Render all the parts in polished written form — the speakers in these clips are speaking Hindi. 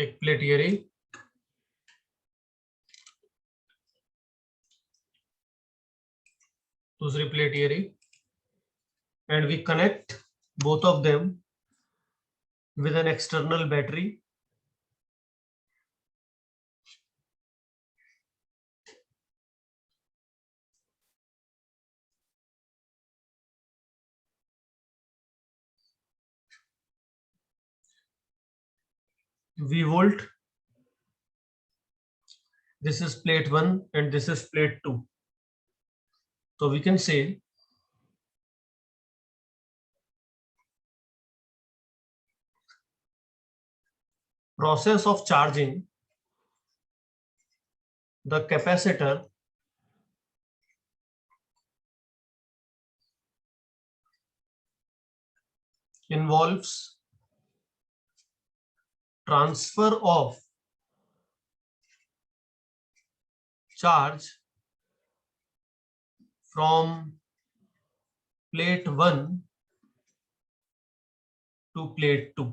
एक प्लेट ये रही, दूसरी प्लेट ये रही, and we connect both of them with an external battery. V volt. This is plate 1 and this is plate 2. So we can say process of charging the capacitor involves transfer of charge from plate 1 to plate 2.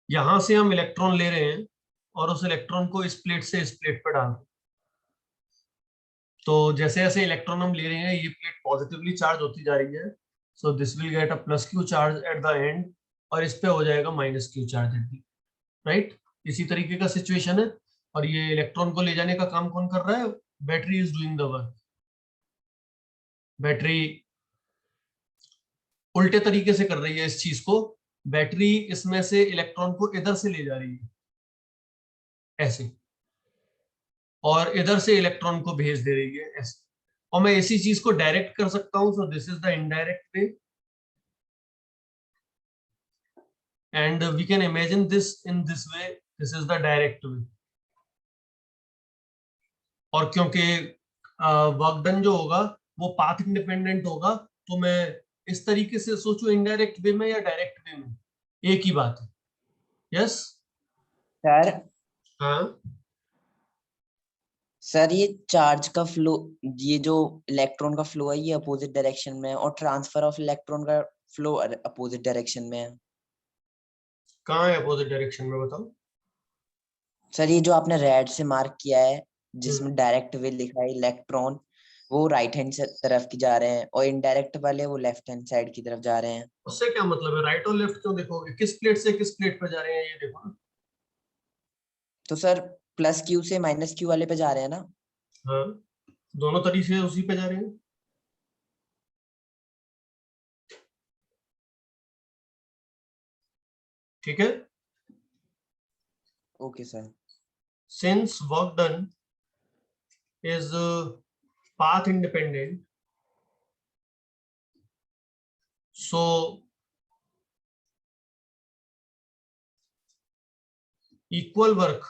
यहां से हम इलेक्ट्रॉन ले रहे हैं और उस इलेक्ट्रॉन को इस प्लेट से इस प्लेट पर डाल रहे हैं। तो जैसे जैसे इलेक्ट्रॉन हम ले रहे हैं ये प्लेट पॉजिटिवली चार्ज होती जा रही है, so this will get a plus Q charge at the end और इस पे हो जाएगा minus Q charge at the, right. इसी तरीके का सिचुएशन है और ये इलेक्ट्रॉन को ले जाने का काम कौन कर रहा है? Battery is doing the work. Battery उल्टे तरीके से कर रही है इस चीज को, बैटरी इसमें से इलेक्ट्रॉन को इधर से ले जा रही है ऐसे, और इधर से इलेक्ट्रॉन को भेज दे रही है ऐसे, और मैं इसी चीज को डायरेक्ट कर सकता हूं, so this is the indirect way and we can imagine this in this way, this is the direct way. और क्योंकि वर्क डन जो होगा वो पाथ इंडिपेंडेंट होगा, तो मैं इस तरीके से सोचूं इनडायरेक्ट वे में या डायरेक्ट वे में, एक ही बात है। Yes sir. हाँ सर ये चार्ज का फ्लो, ये जो इलेक्ट्रॉन का फ्लो है ये अपोजिट डायरेक्शन में है और ट्रांसफर ऑफ इलेक्ट्रॉन का फ्लो अपोजिट डायरेक्शन में है। कहाँ है अपोजिट डायरेक्शन में, बताओ। सर ये जो आपने रेड से मार्क किया है जिसमें डायरेक्ट वे लिखा है इलेक्ट्रॉन, वो राइट हैंड तरफ की जा रहे हैं और इनडायरेक्ट वाले वो लेफ्ट हैंड साइड की तरफ जा रहे हैं। उससे क्या मतलब है? राइट और लेफ्ट क्यों देखोगे? किस प्लेट से किस प्लेट पर जा रहे हैं ये देखो ना। तो सर प्लस क्यू से माइनस क्यू वाले पे जा रहे हैं ना। हाँ, दोनों तरीके से उसी पे जा रहे हैं। ठीक है। Okay sir. Since work done is path independent, so equal work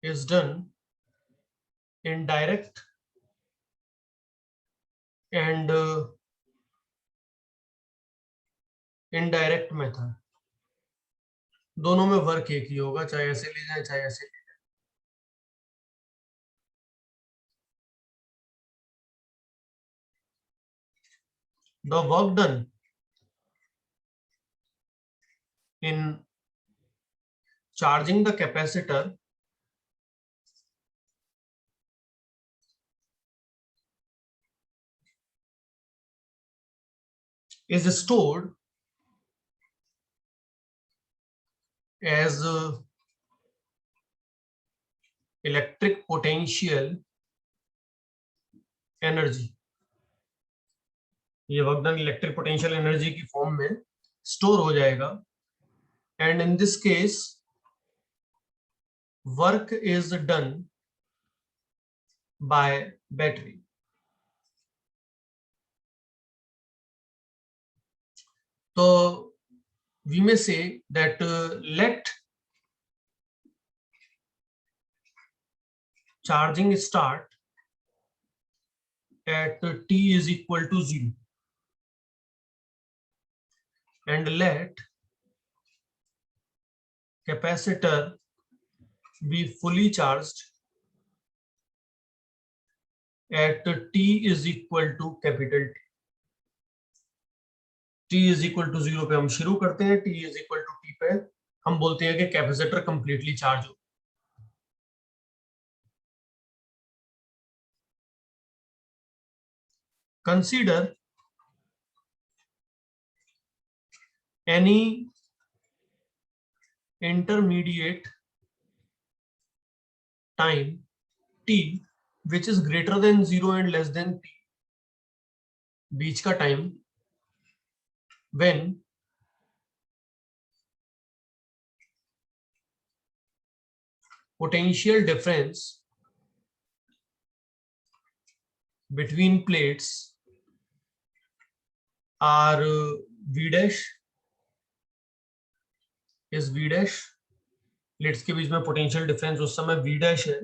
is done in direct and indirect method। दोनों में वर्क एक ही होगा, चाहे ऐसे ले जाए चाहे ऐसे ले जाए। The work done in charging the capacitor is stored as electric potential energy। ये work done electric potential energy की फॉर्म में स्टोर हो जाएगा, and in this case work is done by battery. तो we may say that let charging start at t is equal to 0 and let capacitor be fully charged at t is equal to capital T। t is equal to 0 पे हम शुरू करते हैं, t is equal to t पे हम बोलते हैं कि कैपेसिटर कंप्लीटली चार्ज हो। Consider any intermediate time t which is greater than 0 and less than t, बीच का time, when potential difference between plates are v dash is v dash, plates के बीच में पोटेंशियल डिफरेंस उस समय v डैश है,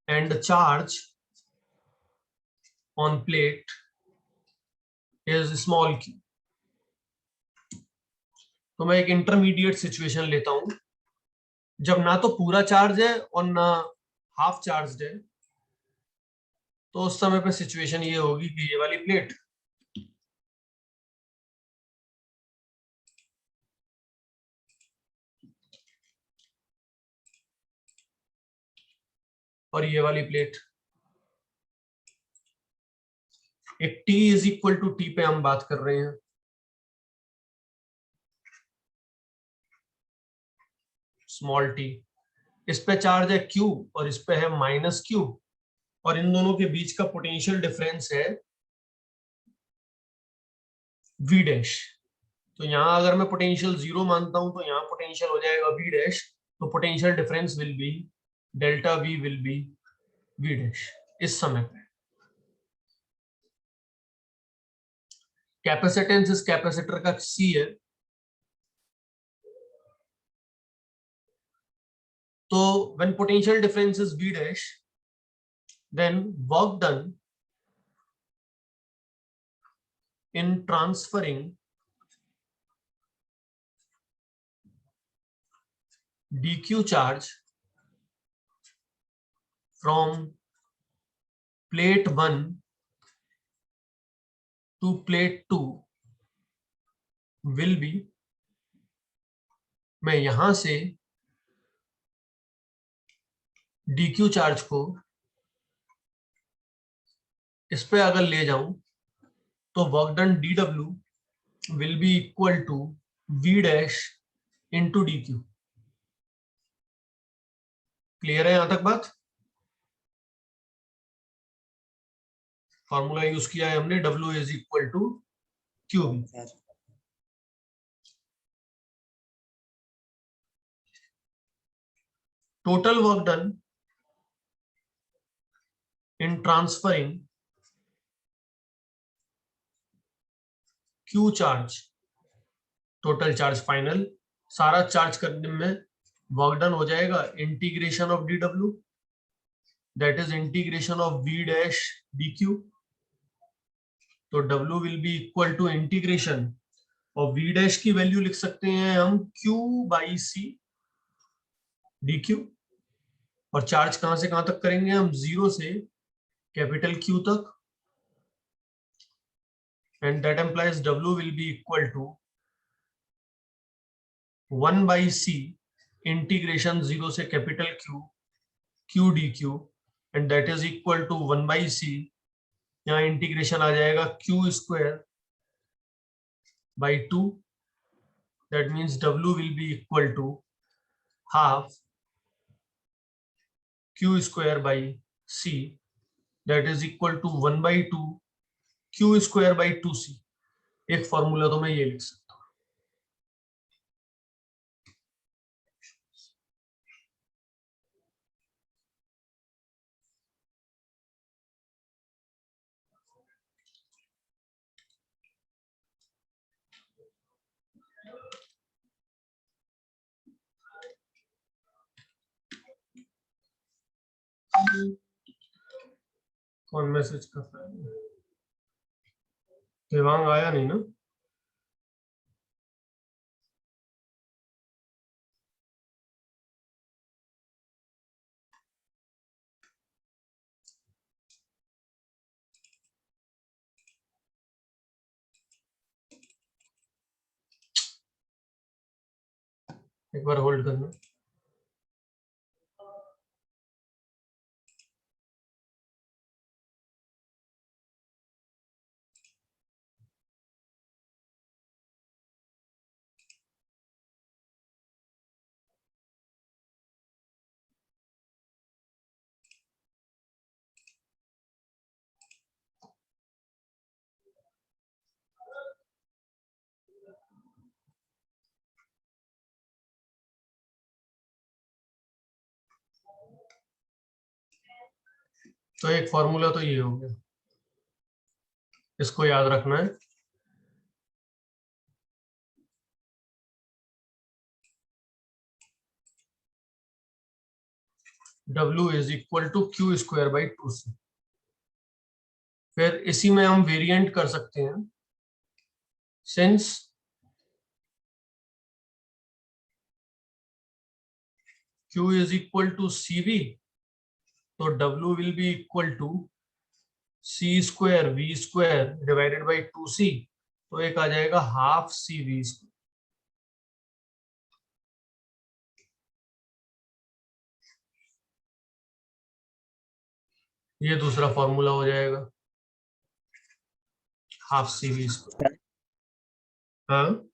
and charge on plate is small q। तो मैं एक इंटरमीडिएट सिचुएशन लेता हूं जब ना तो पूरा चार्ज है और ना हाफ चार्ज है। तो उस समय पे सिचुएशन ये होगी कि ये वाली प्लेट और ये वाली प्लेट, एक t is equal to t पे हम बात कर रहे हैं, स्मॉल t, इस पे चार्ज है q और इस पे है माइनस q, और इन दोनों के बीच का पोटेंशियल डिफरेंस है v डैश। तो यहाँ अगर मैं पोटेंशियल 0 मानता हूं तो यहाँ पोटेंशियल हो जाएगा v डैश, तो potential difference will be delta v will B v dash इस समय पे। कैपेसिटेंस इस कैपेसिटर का c है, तो when potential difference is v dash then work done in transferring dq charge from plate 1 to plate 2 will be, मैं यहां से dq चार्ज को इस पे अगर ले जाऊं तो work done dw will be equal to v dash into dq। Clear है यहां तक बात? फॉर्मूला यूज किया है हमने, w is equal to q। Total work done in transferring q charge, total charge final, सारा चार्ज करने में वर्क डन हो जाएगा integration of dw, that is integration of v dash dq। तो w will be equal to integration, और v डैश की वैल्यू लिख सकते हैं हम q बाई c dq, और चार्ज कहां से कहां तक करेंगे हम, 0 से कैपिटल Q तक, and that implies w will be equal to 1 by c integration 0 से capital Q q dq, and that is equal to 1 by c, यहाँ इंटीग्रेशन आ जाएगा q square by 2, that means w will be equal to half q square by c, that is equal to 1 by 2 q square by 2c। एक फॉर्मूला तो मैं ये लिख सकता हूँ। कौन मैसेज कर रहा है? देवांग आया नहीं ना? एक बार होल्ड करना। तो एक फॉर्मूला तो ये हो गया, इसको याद रखना है। W is equal to Q square by 2c। फिर इसी में हम वेरिएंट कर सकते हैं, since Q is equal to CV, तो W will be equal to C square V square divided by 2c, तो एक आ जाएगा हाफ CV स्क्वायर। ये दूसरा फॉर्मूला हो जाएगा, हाफ CV स्क्वायर। हाँ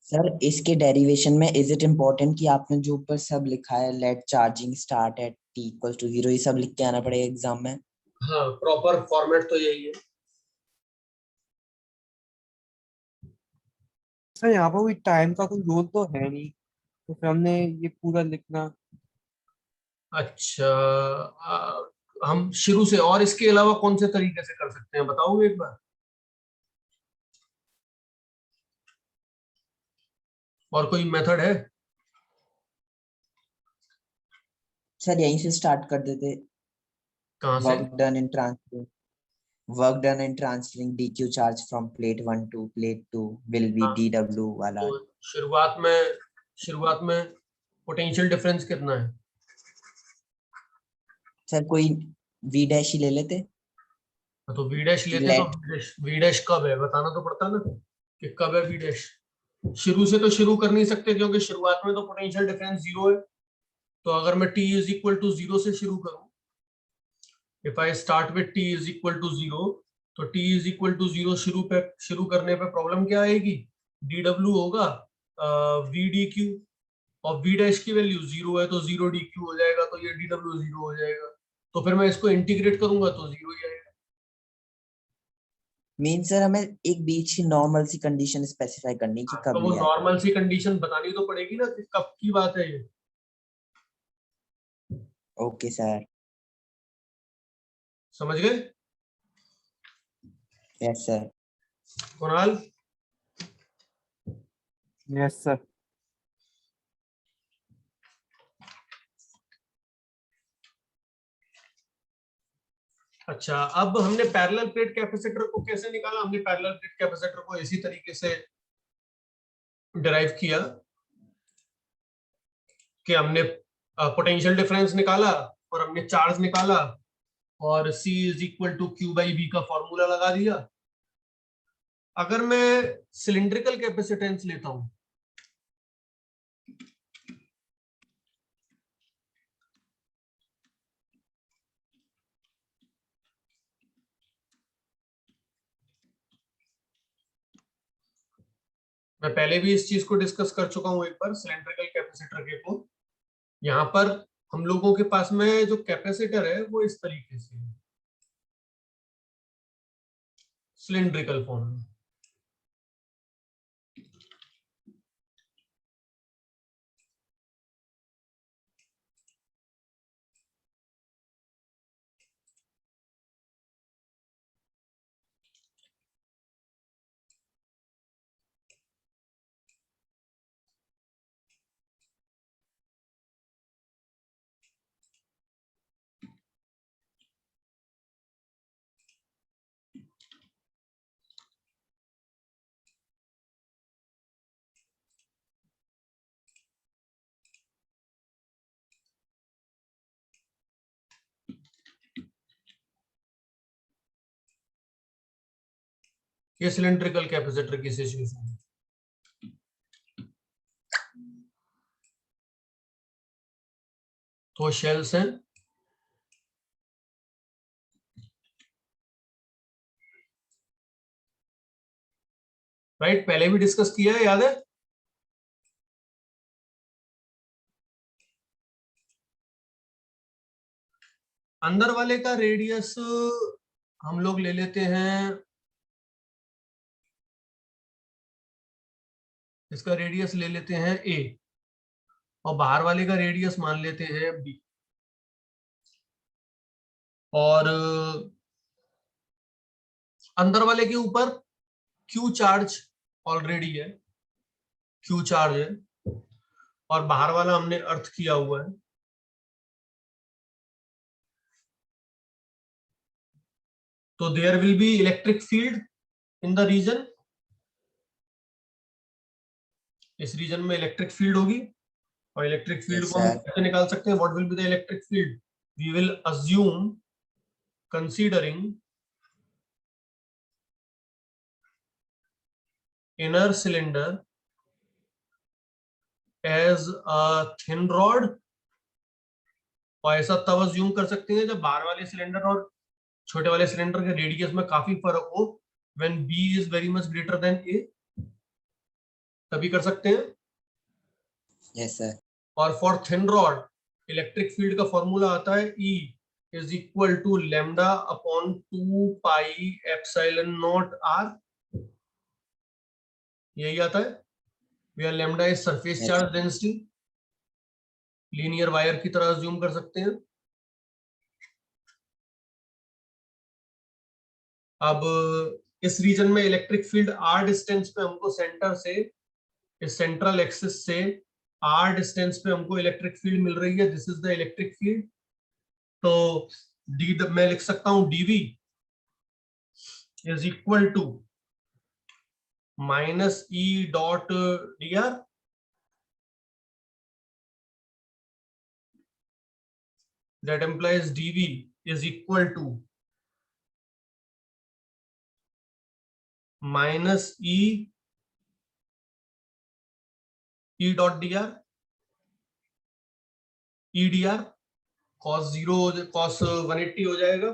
सर इसके डेरिवेशन में इज इट इम्पोर्टेंट कि आपने जो ऊपर सब लिखा है let charging start at t equal to 0 ये सब लिख के आना पड़ेगा एग्जाम में? हाँ, प्रॉपर फॉर्मेट तो यही है। सर यहाँ पर कोई टाइम का कोई रोल तो है नहीं, तो फिर हमने ये पूरा लिखना। अच्छा, हम शुरू से, और इसके अलावा कौन से तरीके से कर सकते हैं बताओगे एक बार? और कोई मेथड है? सर यहीं से स्टार्ट कर देते। कहाँ से? Work done in transferring work done in transferring dq charge from plate 1 to plate 2 will be हाँ, dw वाला। तो शुरुआत में पोटेंशियल डिफरेंस कितना है? सर कोई v डैश ही ले लेते तो वी डैश कि लेते, तो लेट। वी डैश कब है बताना तो पड़ता ना, कि कब है वी डैश। शुरू से तो शुरू कर नहीं सकते, क्योंकि शुरुआत में तो पोटेंशियल डिफरेंस जीरो है। तो अगर मैं t is equal to zero से शुरू करूं, if I start with t is equal to zero, तो t is equal to zero शुरू करने पे प्रॉब्लम क्या आएगी? dw होगा v dq, और v डैश की वैल्यू जीरो है, तो जीरो dq हो जाएगा, तो ये dw जीरो हो जाएगा। तो फिर मैं इसको इंटीग्रेट करूंगा तो जीरो ही आएगा। मीन सर हमें एक बीच की नॉर्मल सी कंडीशन स्पेसिफाई करनी कि तो कब वो लिया है। नॉर्मल सी कंडीशन बतानी तो पड़ेगी ना, कि कब की बात है ये। Okay sir. समझ गए yes sir. Kunal? Yes sir. अच्छा, अब हमने पैरेलल प्लेट कैपेसिटर को कैसे निकाला? हमने पैरेलल प्लेट कैपेसिटर को इसी तरीके से डिराइव किया कि हमने पोटेंशियल डिफरेंस निकाला, और हमने चार्ज निकाला, और C is equal to Q by V का फॉर्मूला लगा दिया। अगर मैं सिलिंड्रिकल कैपेसिटेंस लेता हूं, मैं पहले भी इस चीज को डिस्कस कर चुका हूं एक बार, सिलिंड्रिकल कैपेसिटर के को। यहाँ पर हम लोगों के पास में जो कैपेसिटर है वो इस तरीके से है, सिलिंड्रिकल फॉर्म में। ये सिलिंड्रिकल कैपेसिटर की सिचुएशन है। तो शेल्स हैं, राइट, पहले भी डिस्कस किया है, याद है? अंदर वाले का रेडियस हम लोग ले लेते हैं, इसका रेडियस ले लेते हैं a, और बाहर वाले का रेडियस मान लेते हैं b, और अंदर वाले के ऊपर q चार्ज ऑलरेडी है, q चार्ज है, और बाहर वाला हमने अर्थ किया हुआ है। तो there will be electric field in the region, इस रीजन में इलेक्ट्रिक फील्ड होगी, और इलेक्ट्रिक फील्ड Yes, को हम sir. कैसे निकाल सकते हैं? What will be the electric field? We will assume considering inner cylinder as a thin rod, और ऐसा तब अज्यूम कर सकते हैं जब बाहर वाले सिलेंडर और छोटे वाले सिलेंडर के रेडियस में काफी फर्क हो, when b is very much greater than a, तभी कर सकते हैं। Yes, sir. और for thin rod electric field का फॉर्मूला आता है E is equal to lambda upon 2 pi epsilon naught r, यही आता है, where lambda is surface Yes. charge density, linear wire की तरह अज्यूम कर सकते हैं। अब इस रीजन में इलेक्ट्रिक फील्ड r डिस्टेंस पे हमको सेंटर से, इस सेंट्रल एक्सिस से r डिस्टेंस पे हमको इलेक्ट्रिक फील्ड मिल रही है, this is the electric field. तो डी मैं लिख सकता हूं dv is equal to minus e dot dr, that implies dv is equal to minus e dot dr, e dr cos 0 cos 180 हो जाएगा।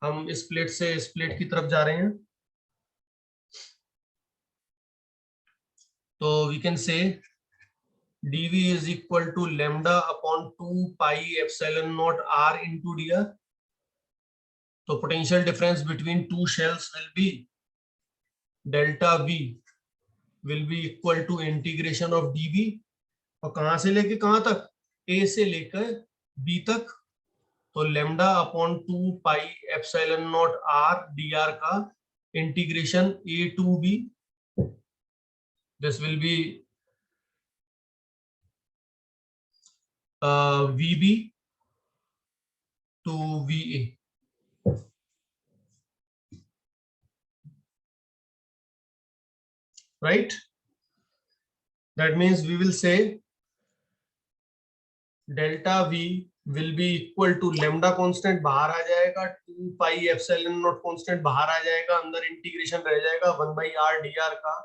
हम इस प्लेट से इस प्लेट की तरफ जा रहे हैं, तो we can say dv is equal to lambda upon 2 pi epsilon naught r into dr। तो potential difference between two shells will be delta v will be equal to integration of dv, और कहां से लेके कहां तक? a से लेकर b तक। तो lambda upon 2 pi epsilon not r dr का integration a to b, this will be vb to va, right? That means we will say delta v will be equal to lambda constant बाहर आ जाएगा, 2 पाई एप्सिलॉन नॉट कांस्टेंट बाहर आ जाएगा, अंदर इंटीग्रेशन रह जाएगा 1 by r dr का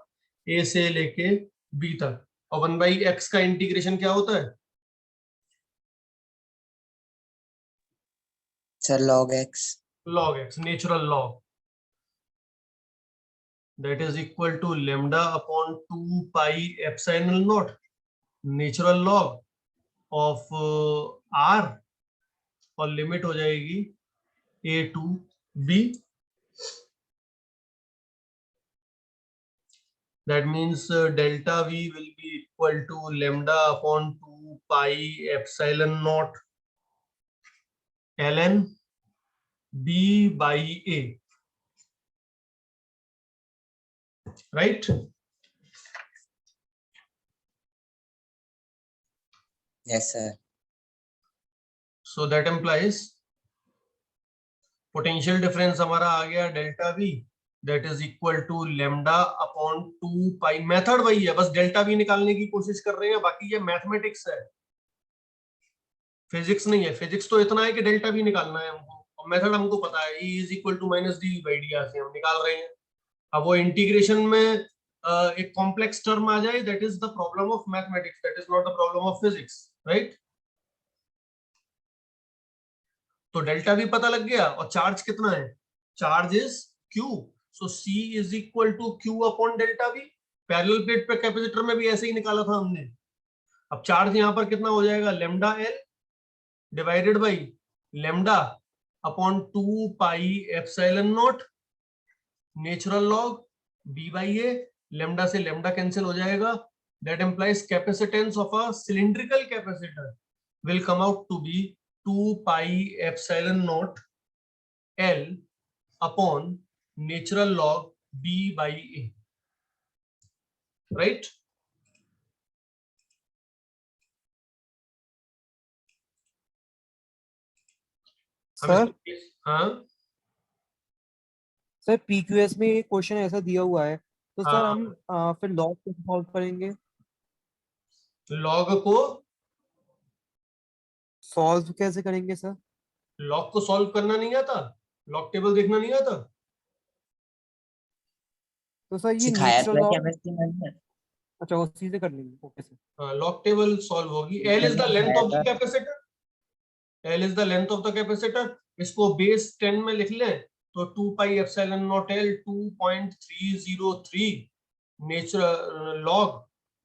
a से लेके b तक, और 1 by x का इंटीग्रेशन क्या होता है? Sir, log x. Log x, natural log, that is equal to lambda upon 2 pi epsilon naught, natural log of r, और लिमिट हो जाएगी a to b, that means delta v will be equal to lambda upon 2 pi epsilon naught ln b by a, right? Yes, sir. So that implies potential difference हमारा आ गया delta V, that is equal to lambda upon 2 pi, method वही है, बस डेल्टा वी निकालने की कोशिश कर रहे हैं, बाकी ये मैथमेटिक्स है, फिजिक्स नहीं है। फिजिक्स तो इतना है कि डेल्टा वी निकालना है हमको, और मेथड हमको पता है, E is equal to minus D by D से हम निकाल रहे हैं। अब वो इंटीग्रेशन में एक कॉम्प्लेक्स टर्म आ जाए, that is the problem of mathematics, that is not the problem of physics, right? तो डेल्टा भी पता लग गया और चार्ज कितना है, charge is Q, so C is equal to Q upon delta V। Parallel plate पे कैपेसिटर में भी ऐसे ही निकाला था हमने। अब चार्ज यहां पर कितना हो जाएगा, lambda L divided by lambda upon 2 pi epsilon not natural log B by A। Lambda से लेमडा कैंसिल हो जाएगा, that implies capacitance of a cylindrical capacitor will come out to be 2 pi epsilon naught L upon natural log B by A, right? Sir हाँ सर PQS में एक क्वेश्चन ऐसा दिया हुआ है, तो सर हाँ, हम फिर लॉग कैसे सॉल्व करेंगे? लॉग को सॉल्व कैसे करेंगे सर? लॉग को सॉल्व करना नहीं आता, लॉग टेबल देखना नहीं आता। तो सर ये सिखाया नेचुरल था लॉग, केमिस्ट्री में। अच्छा उसी से कर लेंगे, ओके सर। हाँ, लॉग टेबल सॉल्व होगी। L is the length of the capacitor, L is the length of the capacitor. इसको बेस 10 में लिख लें तो 2 pi epsilon not L 2.303 natural log,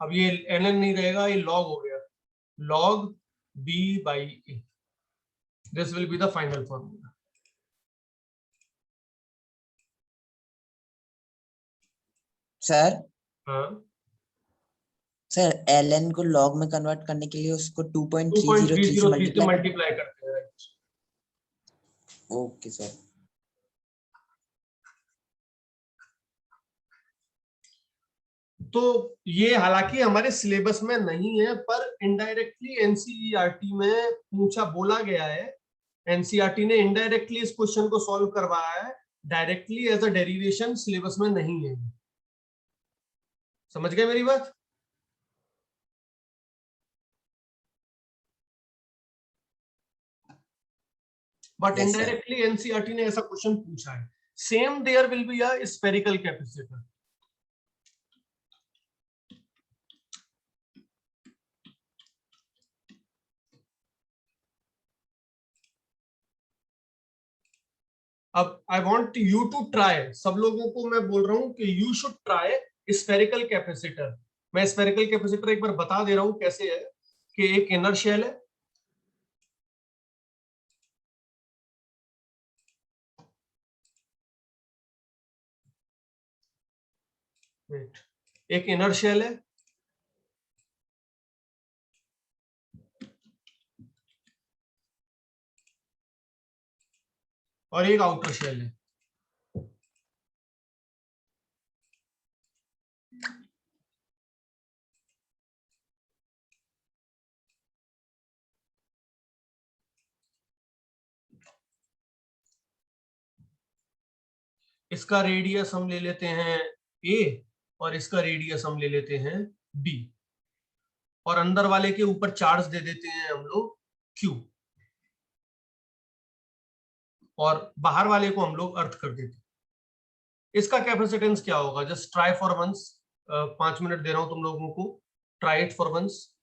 अब ये ln नहीं रहेगा, ये लॉग हो गया, log B by A। This will be the final formula। Sir हाँ, सर ln को log में कन्वर्ट करने के लिए उसको 2.303 से 2.303 से मल्टीप्लाई मल्टीप्लाई करते हैं, right? Okay sir. तो ये हालांकि हमारे सिलेबस में नहीं है, पर इनडायरेक्टली एनसीईआरटी में पूछा बोला गया है। एनसीईआरटी ने इनडायरेक्टली इस क्वेश्चन को सॉल्व करवाया है, directly as a derivation syllabus में नहीं है। समझ गए मेरी बात? But Yes, sir. Indirectly NCERT ने ऐसा क्वेश्चन पूछा है। Same there will be a spherical capacitor. अब I want you to try, सब लोगों को मैं बोल रहा हूं कि you should try spherical capacitor. मैं स्फेरिकल कैपेसिटर एक बार बता दे रहा हूं कैसे है, कि एक इनर शेल है, एक इनर शेल है, और एक आउटर शेल है। इसका रेडियस हम ले लेते हैं a, और इसका रेडियस हम ले लेते हैं b, और अंदर वाले के ऊपर चार्ज दे देते हैं हम लोग q, और बाहर वाले को हम लोग अर्थ कर देते हैं। इसका कैपेसिटेंस क्या होगा, just try for once, 5 minute दे रहा हूं तुम लोगों को, ट्राई इट फॉर वंस।